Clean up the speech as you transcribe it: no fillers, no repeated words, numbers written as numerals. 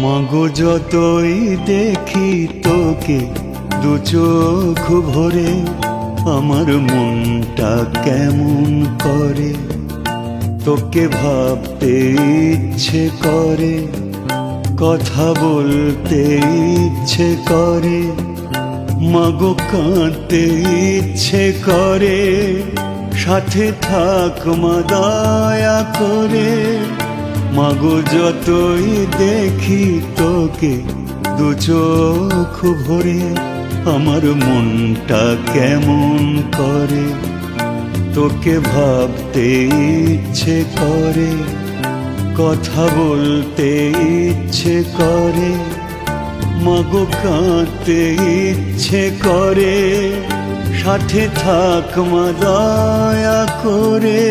মাগো যতই দেখি তোকে দু চোখ ভরে, আমার মনটা কেমন করে, তোকে ভাবতে ইচ্ছে করে, কথা বলতে ইচ্ছে করে, মাগো কাঁদতে ইচ্ছে করে, সাথে থাক মা দয়া করে। মাগো যতই দেখি তোকে দু চোখ ভরে, আমার মনটা কেমন করে, তোকে ভাবতে ইচ্ছে করে, কথা বলতে ইচ্ছে করে, মাগো কাঁদতে ইচ্ছে করে, সাথে থাক মা দয়া করে।